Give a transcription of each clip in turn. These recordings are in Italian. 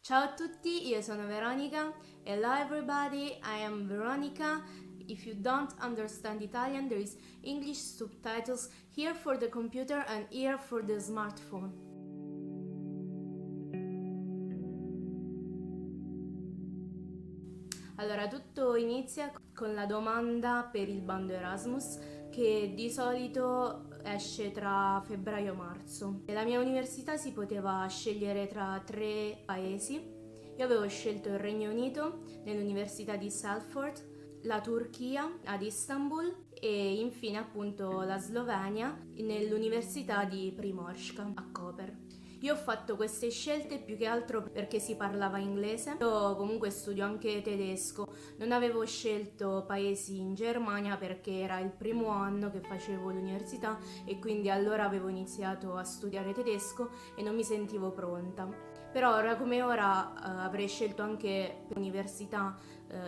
Ciao a tutti, io sono Veronica. Hello everybody, I am Veronica. If you don't understand Italian, there is English subtitles here for the computer and here for the smartphone. Allora, tutto inizia con la domanda per il bando Erasmus, che di solito esce tra febbraio e marzo. Nella mia università si poteva scegliere tra 3 paesi. Io avevo scelto il Regno Unito nell'università di Salford, la Turchia ad Istanbul e infine appunto la Slovenia nell'università di Primorska a Koper. Io ho fatto queste scelte più che altro perché si parlava inglese. Io comunque studio anche tedesco. Non avevo scelto paesi in Germania perché era il primo anno che facevo l'università e quindi allora avevo iniziato a studiare tedesco e non mi sentivo pronta. Però ora come ora avrei scelto anche l'università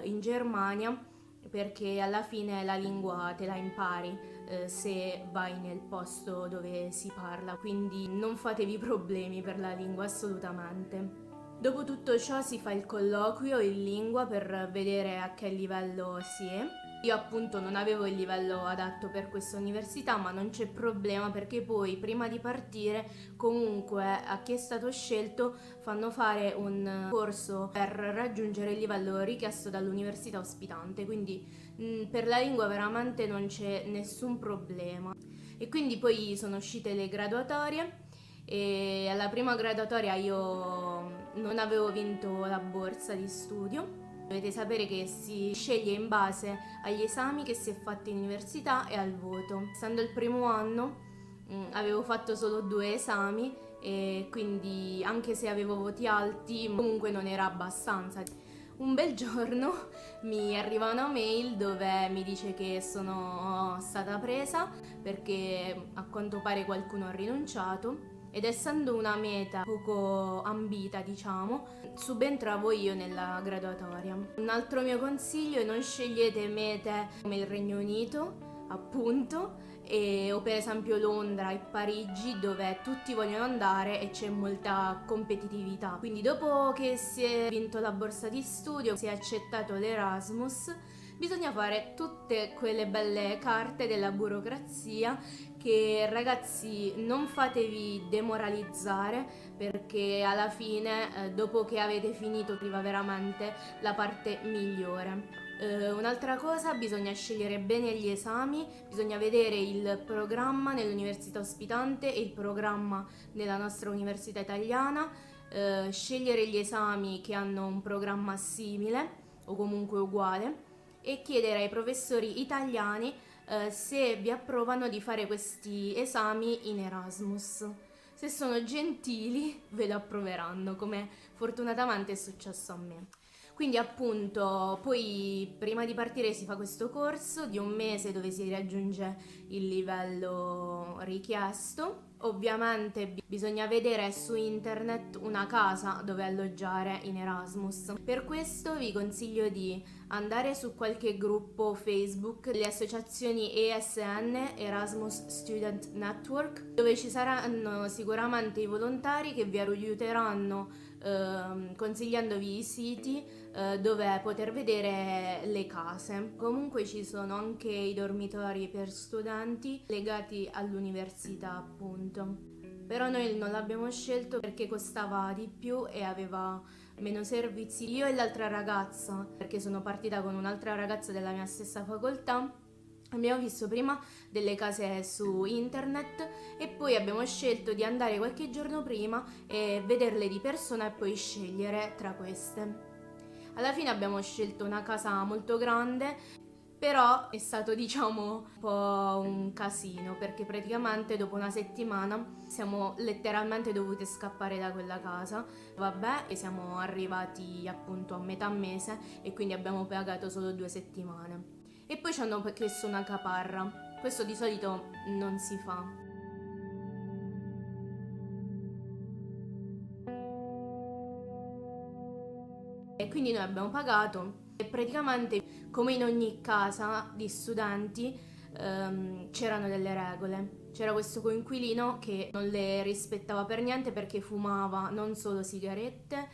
in Germania perché alla fine la lingua te la impari se vai nel posto dove si parla, quindi non fatevi problemi per la lingua assolutamente. Dopo tutto ciò si fa il colloquio in lingua per vedere a che livello si è. Io appunto non avevo il livello adatto per questa università, ma non c'è problema perché poi prima di partire comunque a chi è stato scelto fanno fare un corso per raggiungere il livello richiesto dall'università ospitante, quindi per la lingua veramente non c'è nessun problema. E quindi poi sono uscite le graduatorie e alla prima graduatoria io non avevo vinto la borsa di studio. Dovete sapere che si sceglie in base agli esami che si è fatto in università e al voto. Essendo il primo anno avevo fatto solo 2 esami e quindi anche se avevo voti alti comunque non era abbastanza. Un bel giorno mi arriva una mail dove mi dice che sono stata presa perché a quanto pare qualcuno ha rinunciato ed essendo una meta poco ambita, diciamo, subentravo io nella graduatoria. Un altro mio consiglio è non scegliete mete come il Regno Unito, appunto, o per esempio Londra e Parigi dove tutti vogliono andare e c'è molta competitività. Quindi dopo che si è vinto la borsa di studio, si è accettato l'Erasmus, bisogna fare tutte quelle belle carte della burocrazia che ragazzi non fatevi demoralizzare perché alla fine dopo che avete finito arriva veramente la parte migliore. Un'altra cosa, bisogna scegliere bene gli esami, bisogna vedere il programma nell'università ospitante e il programma nella nostra università italiana, scegliere gli esami che hanno un programma simile o comunque uguale e chiedere ai professori italiani se vi approvano di fare questi esami in Erasmus. Se sono gentili ve lo approveranno, come fortunatamente è successo a me. Quindi appunto poi prima di partire si fa questo corso di 1 mese dove si raggiunge il livello richiesto. Ovviamente bisogna vedere su internet una casa dove alloggiare in Erasmus. Per questo vi consiglio di andare su qualche gruppo Facebook, le associazioni ESN, Erasmus Student Network, dove ci saranno sicuramente i volontari che vi aiuteranno consigliandovi i siti dove poter vedere le case. Comunque ci sono anche i dormitori per studenti legati all'università, appunto. Però noi non l'abbiamo scelto perché costava di più e aveva meno servizi. Io e l'altra ragazza, perché sono partita con un'altra ragazza della mia stessa facoltà, abbiamo visto prima delle case su internet e poi abbiamo scelto di andare qualche giorno prima e vederle di persona e poi scegliere tra queste. Alla fine abbiamo scelto una casa molto grande, però è stato diciamo un po' un casino perché praticamente dopo una settimana siamo letteralmente dovute scappare da quella casa. Vabbè, e siamo arrivati appunto a metà mese e quindi abbiamo pagato solo 2 settimane. E poi ci hanno chiesto una caparra. Questo di solito non si fa. E quindi noi abbiamo pagato e praticamente come in ogni casa di studenti c'erano delle regole. C'era questo coinquilino che non le rispettava per niente perché fumava non solo sigarette,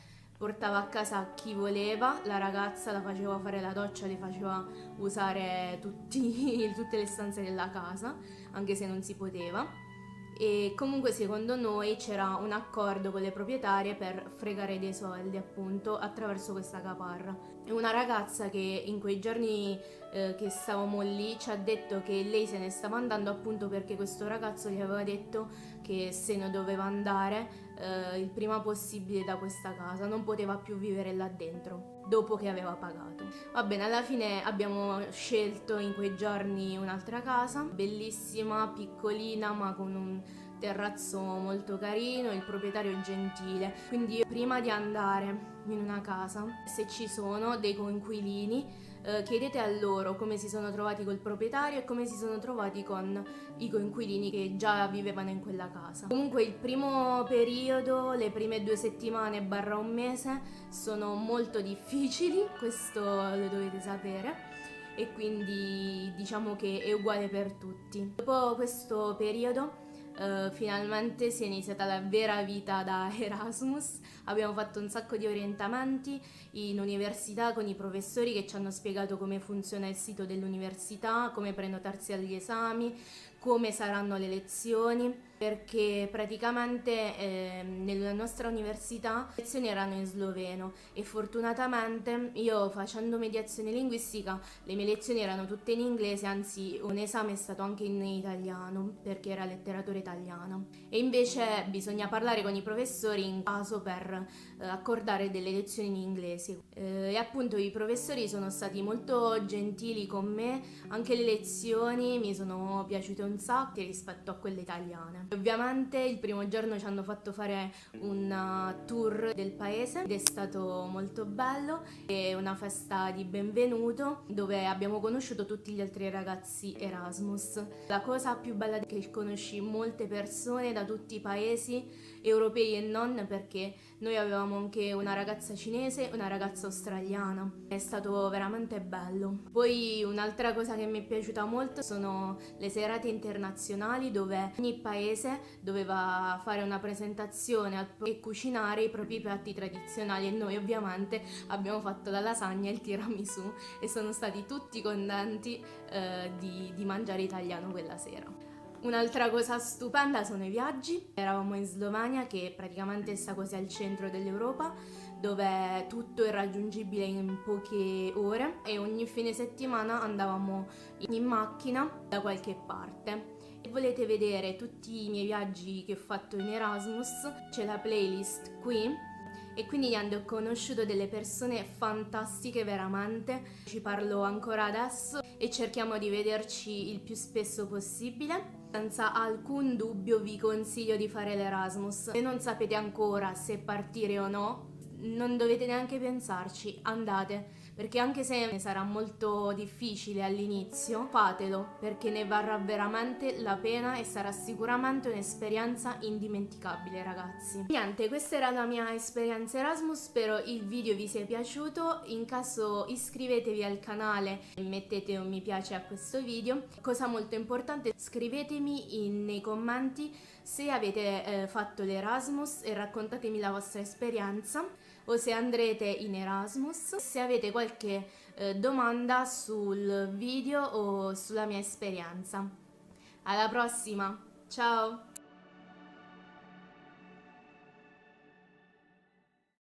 portava a casa chi voleva, la ragazza la faceva fare la doccia, le faceva usare tutte le stanze della casa, anche se non si poteva. E comunque secondo noi c'era un accordo con le proprietarie per fregare dei soldi, appunto, attraverso questa caparra. E una ragazza che in quei giorni che stavamo lì ci ha detto che lei se ne stava andando appunto perché questo ragazzo gli aveva detto che se ne doveva andare il prima possibile da questa casa, non poteva più vivere là dentro dopo che aveva pagato. Va bene, alla fine abbiamo scelto in quei giorni un'altra casa, bellissima, piccolina, ma con un terrazzo molto carino, il proprietario è gentile. Quindi prima di andare in una casa, se ci sono dei coinquilini, chiedete a loro come si sono trovati col proprietario e come si sono trovati con i coinquilini che già vivevano in quella casa. Comunque il primo periodo, le prime 2 settimane barra un mese sono molto difficili, questo lo dovete sapere, e quindi diciamo che è uguale per tutti. Dopo questo periodo finalmente si è iniziata la vera vita da Erasmus. Abbiamo fatto un sacco di orientamenti in università con i professori che ci hanno spiegato come funziona il sito dell'università, come prenotarsi agli esami, come saranno le lezioni, perché praticamente nella nostra università le lezioni erano in sloveno e fortunatamente io, facendo mediazione linguistica, le mie lezioni erano tutte in inglese, anzi un esame è stato anche in italiano perché era letteratura italiana, e invece bisogna parlare con i professori in caso per accordare delle lezioni in inglese. E appunto i professori sono stati molto gentili con me, anche le lezioni mi sono piaciute un sacco rispetto a quelle italiane. Ovviamente il primo giorno ci hanno fatto fare un tour del paese ed è stato molto bello, e una festa di benvenuto dove abbiamo conosciuto tutti gli altri ragazzi Erasmus. La cosa più bella è che conosci molte persone da tutti i paesi europei e non, perché noi avevamo anche una ragazza cinese e una ragazza australiana. È stato veramente bello. Poi un'altra cosa che mi è piaciuta molto sono le serate internazionali dove ogni paese doveva fare una presentazione e cucinare i propri piatti tradizionali, e noi ovviamente abbiamo fatto la lasagna e il tiramisù e sono stati tutti contenti di mangiare italiano quella sera. Un'altra cosa stupenda sono i viaggi. Eravamo in Slovenia, che praticamente sta quasi al centro dell'Europa, dove tutto è raggiungibile in poche ore, e ogni fine settimana andavamo in macchina da qualche parte. Se volete vedere tutti i miei viaggi che ho fatto in Erasmus, c'è la playlist qui. E quindi niente, ho conosciuto delle persone fantastiche veramente, ci parlo ancora adesso e cerchiamo di vederci il più spesso possibile. Senza alcun dubbio vi consiglio di fare l'Erasmus. Se non sapete ancora se partire o no, non dovete neanche pensarci, andate, perché anche se ne sarà molto difficile all'inizio, fatelo, perché ne varrà veramente la pena e sarà sicuramente un'esperienza indimenticabile, ragazzi. Niente, questa era la mia esperienza Erasmus, spero il video vi sia piaciuto. In caso iscrivetevi al canale e mettete un mi piace a questo video. Cosa molto importante, scrivetemi nei commenti se avete fatto l'Erasmus e raccontatemi la vostra esperienza, o se andrete in Erasmus, se avete qualche domanda sul video o sulla mia esperienza. Alla prossima, ciao!